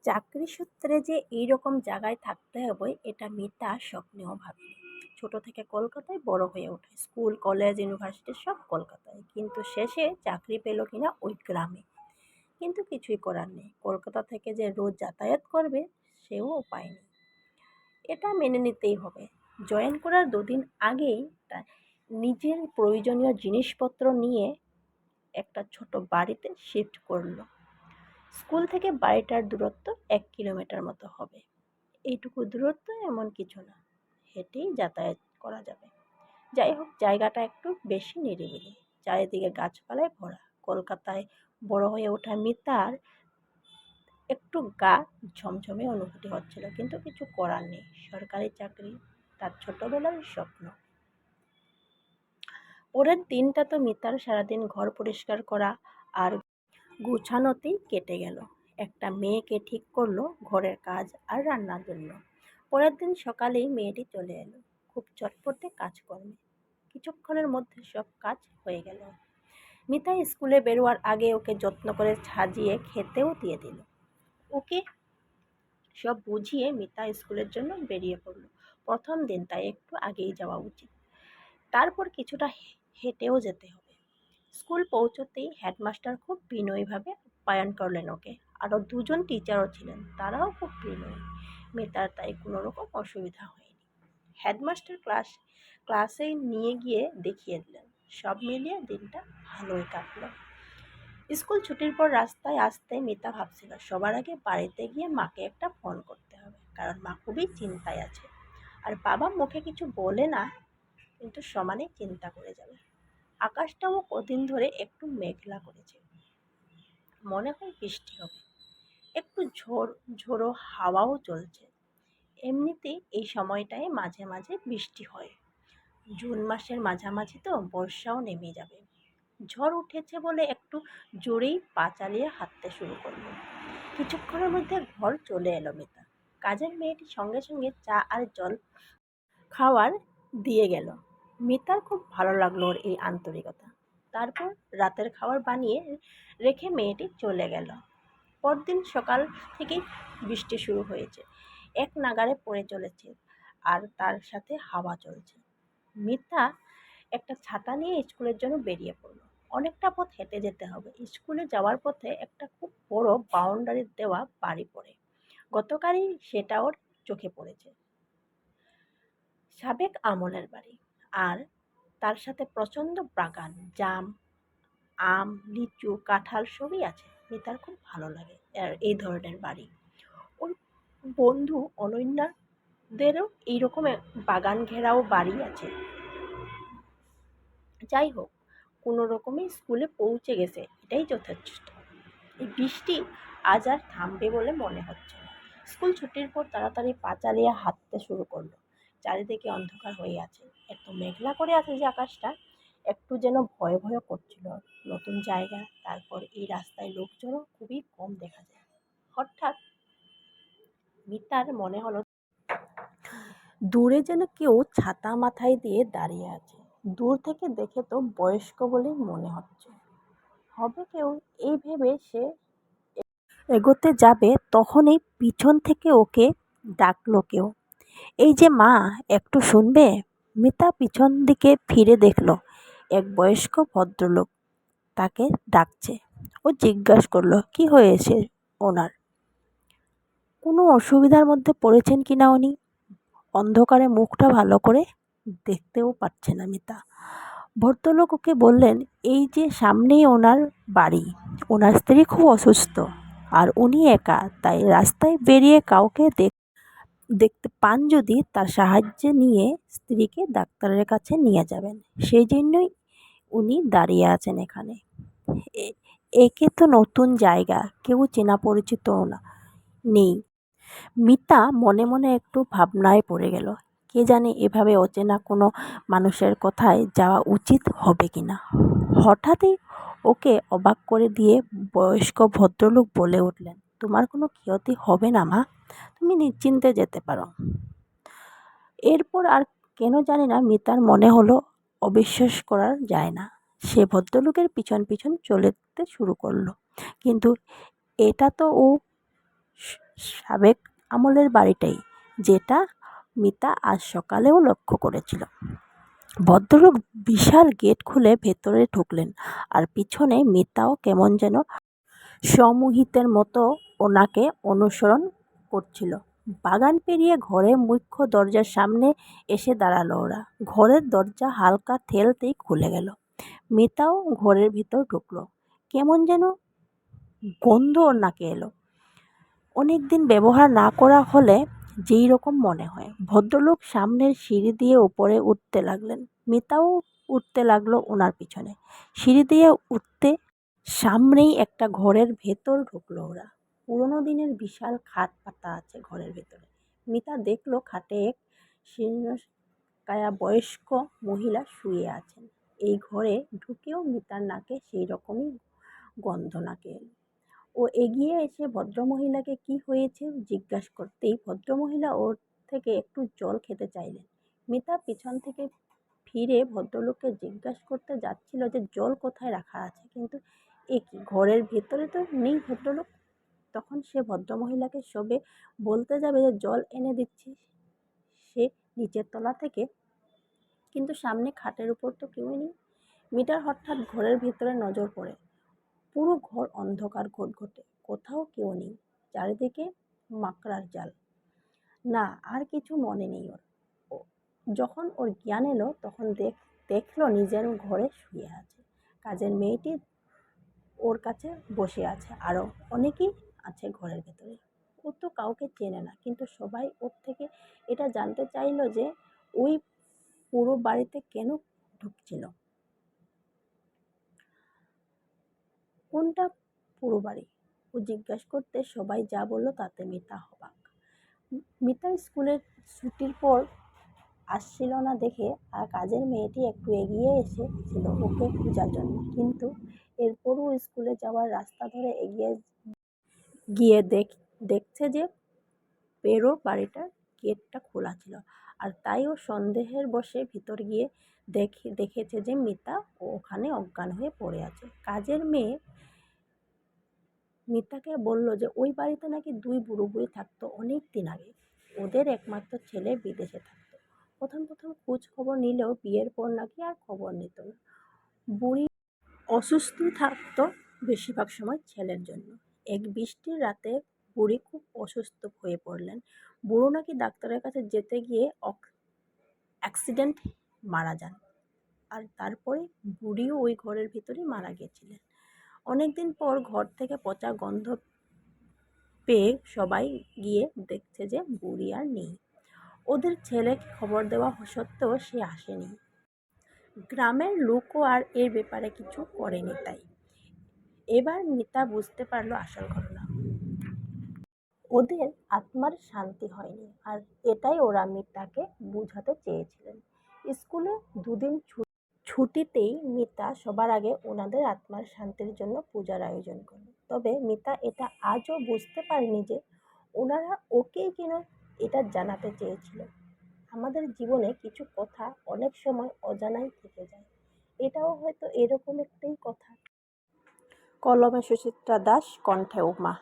চাকরি সূত্রে যে এইরকম জায়গায় থাকতে হবে এটা মিতা স্বপ্নেও ভাবেনি। ছোট থেকে কলকাতায় বড় হয়ে ওঠে, স্কুল কলেজ ইউনিভার্সিটি সব কলকাতায়, কিন্তু শেষে চাকরি পেল কিনা ওই গ্রামে। কিন্তু কিছুই করার নেই, কলকাতা থেকে যে রোজ যাতায়াত করবে সেও পায়নি। এটা মেনে নিতেই হবে। জয়েন করার দুদিন আগেই তার নিজের প্রয়োজনীয় জিনিসপত্র নিয়ে একটা ছোট বাড়িতে শিফট করলো। স্কুল থেকে বাড়িটার দূরত্ব 1 কিলোমিটার মতো হবে। এইটুকু দূরত্ব এমন কিছু না, হেঁটেই যাতায়াত করা যাবে। যাই হোক, জায়গাটা একটু বেশি নিরিবিলি, চারিদিকে গাছপালায় ভরা। কলকাতায় বড় হয়ে ওঠা মিতার একটু গা ঝমঝমে অনুভূতি হচ্ছিল, কিন্তু কিছু করার নেই। সরকারি চাকরি তার ছোটবেলার স্বপ্ন। পরের দিনটা তো মিতার সারাদিন ঘর পরিষ্কার করা আর গুছানোতেই কেটে গেল। একটা মেয়েকে ঠিক করলো ঘরের কাজ আর রান্নার জন্য। পরের দিন সকালেই মেয়েটি চলে এলো, খুব চটপটে কাজকর্মে। কিছুক্ষণের মধ্যে সব কাজ হয়ে গেল। মিতা স্কুলে বেরোয়ার আগে ওকে যত্ন করে সাজিয়ে খেতেও দিয়ে দিল। ওকে সব বুঝিয়ে মিতা স্কুলের জন্য বেরিয়ে পড়ল। প্রথম দিন, তাই একটু আগেই যাওয়া উচিত। তারপর কিছুটা হেঁটেও যেতে হবে। স্কুল পৌঁছতেই হেডমাস্টার খুব বিনয়ীভাবে আপ্যায়ন করলেন ওকে। আরও দুজন টিচারও ছিলেন, তারাও খুব বিনয়ী। মিতার তাই কোনো রকম অসুবিধা হয়নি। হেডমাস্টার ক্লাসে নিয়ে গিয়ে দেখিয়ে দিলেন। সব মিলিয়ে দিনটা ভালোই কাটলো। স্কুল ছুটির পর রাস্তায় আসতে মিতা ভাবছিল সবার আগে বাড়িতে গিয়ে মাকে একটা ফোন করতে হবে, কারণ মা খুবই চিন্তায় আছে। আর বাবা মুখে কিছু বলে না, কিন্তু সমানে চিন্তা করে যাবে। আকাশটাও কদিন ধরে একটু মেঘলা করেছে, মনে হয় বৃষ্টি হবে। একটু ঝোড়ো হাওয়াও চলছে। এমনিতেই এই সময়টায় মাঝে মাঝে বৃষ্টি হয়। জুন মাসের মাঝামাঝি তো বর্ষাও নেমে যাবে। ঝড় উঠেছে বলে একটু জোরেই পা চালিয়ে হাঁটতে শুরু করলো। কিছুক্ষণের মধ্যে ঘর চলে এলো মিতা। কাজের মেয়েটি সঙ্গে সঙ্গে চা আর জল খাওয়ার দিয়ে গেল। মিতার খুব ভালো লাগলো ওর এই আন্তরিকতা। তারপর রাতের খাবার বানিয়ে রেখে মেয়েটি চলে গেল। পরদিন সকাল থেকেই বৃষ্টি শুরু হয়েছে, এক নাগাড়ে পড়ে চলেছে, আর তার সাথে হাওয়া চলছে। মিতা একটা ছাতা নিয়ে স্কুলের জন্য বেরিয়ে পড়ল। অনেকটা পথ হেঁটে যেতে হবে। স্কুলে যাওয়ার পথে একটা খুব বড় বাউন্ডারি দেওয়া বাড়ি পড়ে। গতকালই সেটা ওর চোখে পড়েছে। সাবেক আমলের বাড়ি, আর তার সাথে প্রচণ্ড বাগান, জাম, আম, লিচু, কাঁঠাল সবই আছে। মিতার খুব ভালো লাগে আর এই ধরনের বাড়ি। ওর বন্ধু অনন্যাদেরও এইরকম বাগান ঘেরাও বাড়ি আছে। যাই হোক, কোনো রকমে স্কুলে পৌঁছে গেছে, এটাই যথেষ্ট। এই বৃষ্টি আজ আর থামবে বলে মনে হচ্ছে না। স্কুল ছুটির পর তাড়াতাড়ি পা চালিয়ে হাঁটতে শুরু করলো। চারিদিকে অন্ধকার হয়ে আছে, এত মেঘলা করে আছে যে আকাশটা, একটু যেন ভয় ভয় করছিল। নতুন জায়গা, তারপর এই রাস্তায় লোকজনও খুবই কম দেখা যায়। হঠাৎ মিতার মনে হলো দূরে যেন কেউ ছাতা মাথায় দিয়ে দাঁড়িয়ে আছে। দূর থেকে দেখে তো বয়স্ক বলেই মনে হচ্ছে। হবে কেউ, এই ভেবে সে এগোতে যাবে, তখনই পিছন থেকে ওকে ডাকলো কেউ। এই যে মা, একটু শুনবে? মিতা পিছন দিকে ফিরে দেখলো এক বয়স্ক ভদ্রলোক তাকে ডাকছে। ও জিজ্ঞাসা করলো কি হয়েছে ওনার, কোনো অসুবিধার মধ্যে পড়েছেন কিনা উনি। অন্ধকারে মুখটা ভালো করে দেখতেও পাচ্ছে না মিতা। ভদ্রলোক ওকে বললেন, এই যে সামনেই ওনার বাড়ি, ওনার স্ত্রী খুব অসুস্থ আর উনি একা, তাই রাস্তায় বেরিয়ে কাউকে দেখতে পান যদি তার সাহায্যে নিয়ে স্ত্রীকে ডাক্তারের কাছে নিয়ে যাবেন, সেই জন্যই উনি দাঁড়িয়ে আছেন এখানে। একে তো নতুন জায়গা, কেউ চেনা পরিচিতও না নেই। মিতা মনে মনে একটু ভাবনায় পড়ে গেল, কে জানে এভাবে অচেনা কোনো মানুষের কথায় যাওয়া উচিত হবে কিনা। হঠাৎই ওকে অবাক করে দিয়ে বয়স্ক ভদ্রলোক বলে উঠলেন, তোমার কোনো ক্ষতি হবে না মা, তুমি নিশ্চিন্তে যেতে পারো। এরপর আর কেন জানি না মিতার মনে হলো অবিশ্বাস করা যায় না। সে ভদ্রলোকের পিছন পিছন চলতে শুরু করলো, কিন্তু এটা তো ও সাবেক আমলের বাড়িটাই, যেটা মিতা আজ সকালেও লক্ষ্য করেছিল। ভদ্রলোক বিশাল গেট খুলে ভেতরে ঢুকলেন, আর পিছনে মিতাও কেমন যেন সম্মোহিতের মতো ওনাকে অনুসরণ করছিল। বাগান পেরিয়ে ঘরের মুখ্য দরজার সামনে এসে দাঁড়ালো ওরা। ঘরের দরজা হালকা ঠেলতেই খুলে গেল। মিতাও ঘরের ভিতর ঢুকলো। কেমন যেন গন্ধ ওর নাকে এলো। অনেকদিন ব্যবহার না করা হলে যেই রকম মনে হয়। ভদ্রলোক সামনের সিঁড়ি দিয়ে উপরে উঠতে লাগলেন। মিতাও উঠতে লাগলো ওনার পিছনে। সিঁড়ি দিয়ে উঠতে সামনেই একটা ঘরের ভেতর ঢুকলো ওরা। পুরোনো দিনের বিশাল খাট পাতা আছে ঘরের ভেতরে। মিতা দেখলো খাটে এক শীর্ণকায়া বয়স্ক মহিলা শুয়ে আছেন। এই ঘরে ঢুকেও মিতার নাকে সেই রকমই গন্ধ নাকে এলো। ও এগিয়ে এসে ভদ্রমহিলাকে কি হয়েছে জিজ্ঞাসা করতেই ভদ্রমহিলা ওর থেকে একটু জল খেতে চাইলেন। মিতা পিছন থেকে ফিরে ভদ্রলোককে জিজ্ঞাসা করতে যাচ্ছিল যে জল কোথায় রাখা আছে, কিন্তু এ কি, ঘরের ভেতরে তো নেই ভদ্রলোক। তখন সে ভদ্রমহিলাকে সবে বলতে যাবে যে জল এনে দিচ্ছি সে নিচের তলা থেকে, কিন্তু সামনে খাটের উপর তো কেউই নেই। মিতার হঠাৎ ঘরের ভেতরে নজর পড়ে। পুরো ঘর অন্ধকার ঘটঘটে, কোথাও কেউ নেই। চারিদিকে মাকড়ার জাল। না, আর কিছু মনে নেই ওর। যখন ওর জ্ঞান এলো তখন দেখলো নিজের ঘরে শুয়ে আছে। কাজের মেয়েটি ওর কাছে বসে আছে, আরও অনেকেই আছে ঘরের ভেতরে। ও তো কাউকে চেনে না, কিন্তু সবাই ওর থেকে এটা জানতে চাইলো যে ওই পুরো বাড়িতে কেন ঢুকছিল। কোনটা পুরো বাড়ি? ও জিজ্ঞাসা করতে সবাই যা বলল তাতে মিতা অবাক। মিতা স্কুলের ছুটির পর আসছিল না দেখে আর কাজের মেয়েটি একটু এগিয়ে এসেছিল ওকে খোঁজার জন্য, কিন্তু এরপরও স্কুলে যাওয়ার রাস্তা ধরে এগিয়ে গিয়ে দেখছে যে পেরো বাড়িটার গেটটা খোলা ছিল। আর তাই ও সন্দেহের বশে ভিতর গিয়ে দেখেছে যে মিতা ওখানে অজ্ঞান হয়ে পড়ে আছে। কাজের মেয়ে মিতাকে বলল যে ওই বাড়িতে নাকি দুই বুড়ো বুড়ি থাকতো অনেক দিন আগে। ওদের একমাত্র ছেলে বিদেশে থাকতো। প্রথম খোঁজ খবর নিলেও বিয়ের পর নাকি আর খবর নিত না। বুড়ি অসুস্থ থাকতো বেশিরভাগ সময় ছেলের জন্য। এক বৃষ্টির রাতে বুড়ি খুব অসুস্থ হয়ে পড়লেন। বুড়ো নাকি ডাক্তারের কাছে যেতে গিয়ে অ্যাক্সিডেন্ট মারা যান। আর তারপরে বুড়িও ওই ঘরের ভিতরেই মারা গেছিলেন। অনেকদিন পর ঘর থেকে পচা গন্ধ পেয়ে সবাই গিয়ে দেখছে যে বুড়ি আর নেই। ওদের ছেলেকে খবর দেওয়া সত্ত্বেও সে আসেনি। গ্রামের লোকও আর এর ব্যাপারে কিছু করেনি। তাই এবার মিতা বুঝতে পারলো আসল ঘটনা। ওদের আত্মার শান্তি হয়নি, আর এটাই ওরা মিতাকে বুঝাতে চেয়েছিলেন। স্কুলে দুদিন ছুটিতেই মিতা সবার আগে ওনাদের আত্মার শান্তির জন্য পূজার আয়োজন করে। তবে মিতা এটা আজও বুঝতে পারেনি যে ওনারা ওকেই কেন এটা জানাতে চেয়েছিল। আমাদের জীবনে কিছু কথা অনেক সময় অজানাই থেকে যায়। এটাও হয়তো এরকম একটাই কথা। কলমে সুচিত্রা দাস, কণ্ঠে উমা।